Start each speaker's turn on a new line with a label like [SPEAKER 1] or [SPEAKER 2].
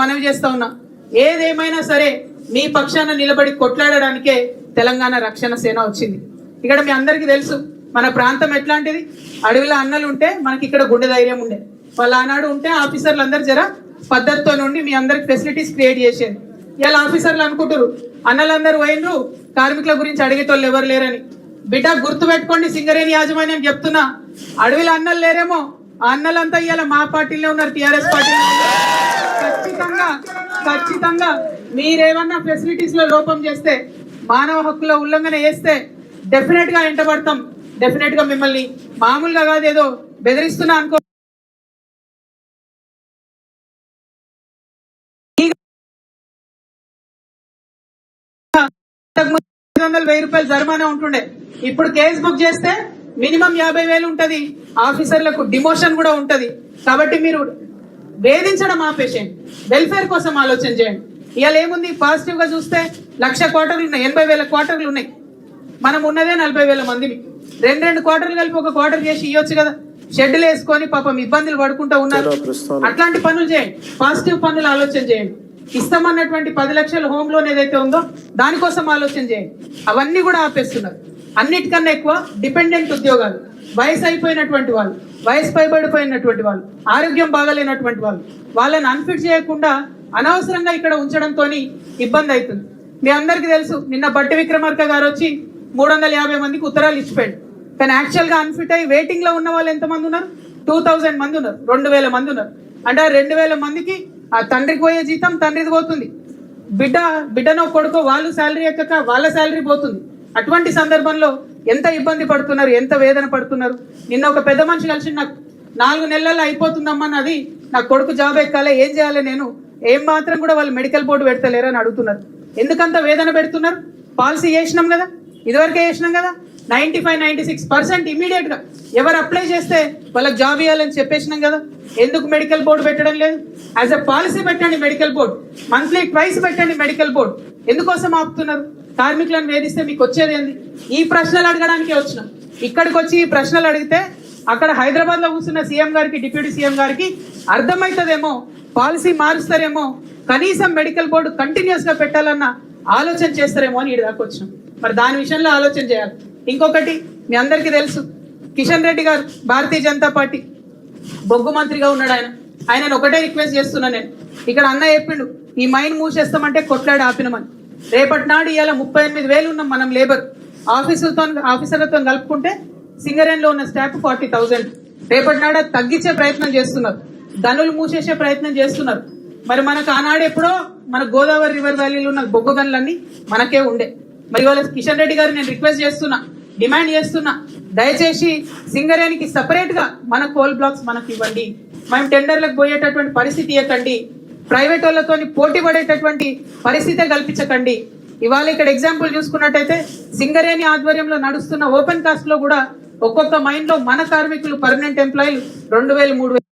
[SPEAKER 1] మనవి చేస్తా ఉన్నా, ఏదేమైనా సరే మీ పక్షాన నిలబడి కొట్లాడడానికే తెలంగాణ రక్షణ సేన వచ్చింది. ఇక్కడ మీ అందరికీ తెలుసు మన ప్రాంతం ఎట్లాంటిది. అడవిలో అన్నలు ఉంటే మనకి ఇక్కడ గుండె ధైర్యం ఉండే. వాళ్ళు ఆనాడు ఉంటే ఆఫీసర్లు అందరు జర పద్ధతితో నుండి మీ అందరికి ఫెసిలిటీస్ క్రియేట్ చేసేది. ఇలా ఆఫీసర్లు అనుకుంటారు అన్నలందరూ పోయినరు, కార్మికుల గురించి అడిగేటోళ్ళు ఎవరు లేరని. బిడ్డ గుర్తు పెట్టుకోండి, సింగరేణి యాజమాన్యం చెప్తున్నా, అడవిలో అన్నలు లేరేమో, ఆ అన్నలంతా ఇవాళ మా పార్టీలో ఉన్నారు, టీఆర్ఎస్ పార్టీలో. ఖచ్చితంగా మీరేమన్నా ఫెసిలిటీస్ లో లోపం చేస్తే, మానవ హక్కుల ఉల్లంఘన చేస్తే డెఫినెట్ గా ఎంటబడతాం. డెఫినెట్ గా మిమ్మల్ని మామూలుగా కాదు ఏదో బెదిరిస్తున్నా అనుకో. 500,000 రూపాయలు జరిమానా ఉంటుండే. ఇప్పుడు కేసు బుక్ చేస్తే మినిమం 50,000 ఉంటది. ఆఫీసర్లకు డిమోషన్ కూడా ఉంటది. కాబట్టి మీరు వేధించడం ఆపేసేయండి, వెల్ఫేర్ కోసం ఆలోచన చేయండి. ఇవాళ ఏముంది, పాజిటివ్ గా చూస్తే 1,00,000 క్వార్టర్లు ఉన్నాయి, 80,000 క్వార్టర్లు ఉన్నాయి. మనం ఉన్నదే 40,000 మందిని. 2 క్వార్టర్లు కలిపి ఒక క్వార్టర్ చేసి ఇవ్వచ్చు కదా. షెడ్యూల్ వేసుకొని పాపం ఇబ్బందులు పడుకుంటూ ఉన్నారు. అట్లాంటి పనులు చేయండి, పాజిటివ్ పనులు ఆలోచన చేయండి. ఇస్తామన్నటువంటి 10 లక్షల హోమ్ లోన్ ఏదైతే ఉందో దానికోసం ఆలోచన చేయండి. అవన్నీ కూడా ఆపేస్తున్నారు. అన్నిటికన్నా ఎక్కువ డిపెండెంట్ ఉద్యోగాలు, వయసు అయిపోయినటువంటి వాళ్ళు, వయసు పైబడిపోయినటువంటి వాళ్ళు, ఆరోగ్యం బాగాలేనటువంటి వాళ్ళు, వాళ్ళని అన్ఫిట్ చేయకుండా అనవసరంగా ఇక్కడ ఉంచడంతో ఇబ్బంది అవుతుంది. మీ అందరికీ తెలుసు, నిన్న బట్టి విక్రమార్క గారు వచ్చి 350 మందికి ఉత్తరాలు ఇచ్చిపోయాడు. కానీ యాక్చువల్ గా అన్ఫిట్ అయ్యి వెయిటింగ్ లో ఉన్న వాళ్ళు ఎంతమంది ఉన్నారు? 2000 మంది ఉన్నారు, 2,000 మంది ఉన్నారు. అంటే ఆ 2,000 మందికి ఆ తండ్రికి పోయే జీతం తండ్రిది పోతుంది, బిడ్డనో కొడుకో వాళ్ళు శాలరీ ఎక్కక వాళ్ళ శాలరీ పోతుంది. అటువంటి సందర్భంలో ఎంత ఇబ్బంది పడుతున్నారు, ఎంత వేదన పడుతున్నారు. నిన్న ఒక పెద్ద మనిషి కలిసి నాకు 4 నెలల్లో అయిపోతుందమ్మా నాది, నా కొడుకు జాబ్ ఎక్కాలి, ఏం చేయాలి నేను, ఏం మాత్రం కూడా వాళ్ళు మెడికల్ బోర్డు పెడతలేరు అని అడుగుతున్నారు. ఎందుకంత వేదన పెడుతున్నారు? పాలసీ చేసినాం కదా, ఇదివరకే చేసినాం కదా. 95-96% ఇమీడియట్ గా ఎవరు అప్లై చేస్తే వాళ్ళకి జాబ్ ఇవ్వాలని చెప్పేసినాం కదా. ఎందుకు మెడికల్ బోర్డు పెట్టడం లేదు? యాజ్ ఎ పాలసీ పెట్టండి మెడికల్ బోర్డు, మంత్లీ ట్వైస్ పెట్టండి మెడికల్ బోర్డు. ఎందుకోసం ఆపుతున్నారు? కార్మికులను వేధిస్తే మీకు వచ్చేది ఏంది? ఈ ప్రశ్నలు అడగడానికే వచ్చినాం. ఇక్కడికి వచ్చి ఈ ప్రశ్నలు అడిగితే అక్కడ హైదరాబాద్ లో కూర్చున్న సీఎం గారికి, డిప్యూటీ సీఎం గారికి అర్థమవుతుందేమో, పాలసీ మారుస్తారేమో, కనీసం మెడికల్ బోర్డు కంటిన్యూస్ గా పెట్టాలన్న ఆలోచన చేస్తారేమో అని ఇటు దాకా వచ్చినాం. మరి దాని విషయంలో ఆలోచన చేయాలి. ఇంకొకటి మీ అందరికీ తెలుసు, కిషన్ రెడ్డి గారు భారతీయ జనతా పార్టీ బొగ్గు మంత్రిగా ఉన్నాడు. ఆయనను ఒకటే రిక్వెస్ట్ చేస్తున్నా నేను, ఇక్కడ అన్న చెప్పిండు ఈ మైన్ మూసేస్తామంటే కొట్లాడి ఆపినమని. రేపటి నాడు ఇవాళ 38,000 ఉన్నాం మనం లేబర్. ఆఫీసర్లతో కలుపుకుంటే సింగరేణిలో ఉన్న స్టాఫ్ 40,000. రేపటి నాడు తగ్గించే ప్రయత్నం చేస్తున్నారు, గనులు మూసేసే ప్రయత్నం చేస్తున్నారు. మరి మనకు ఆనాడు ఎప్పుడో మన గోదావరి రివర్ వ్యాలీలో ఉన్న బొగ్గు గనులన్నీ మనకే ఉండే. మరి వాళ్ళ కిషన్ రెడ్డి గారు నేను రిక్వెస్ట్ చేస్తున్నా, డిమాండ్ చేస్తున్నా, దయచేసి సింగరేణికి సపరేట్ గా మన కోల్ బ్లాక్స్ మనకి ఇవ్వండి. మేము టెండర్లకు పోయేటటువంటి పరిస్థితి ఇవ్వకండి, ప్రైవేట్ వాళ్ళతో పోటీ పడేటటువంటి పరిస్థితే కల్పించకండి. ఇవాళ ఇక్కడ ఎగ్జాంపుల్ చూసుకున్నట్టయితే సింగరేణి ఆధ్వర్యంలో నడుస్తున్న ఓపెన్ కాస్ట్ లో కూడా ఒక్కొక్క మైన్ లో మన కార్మికులు పర్మనెంట్ ఎంప్లాయీలు 2,000-3,000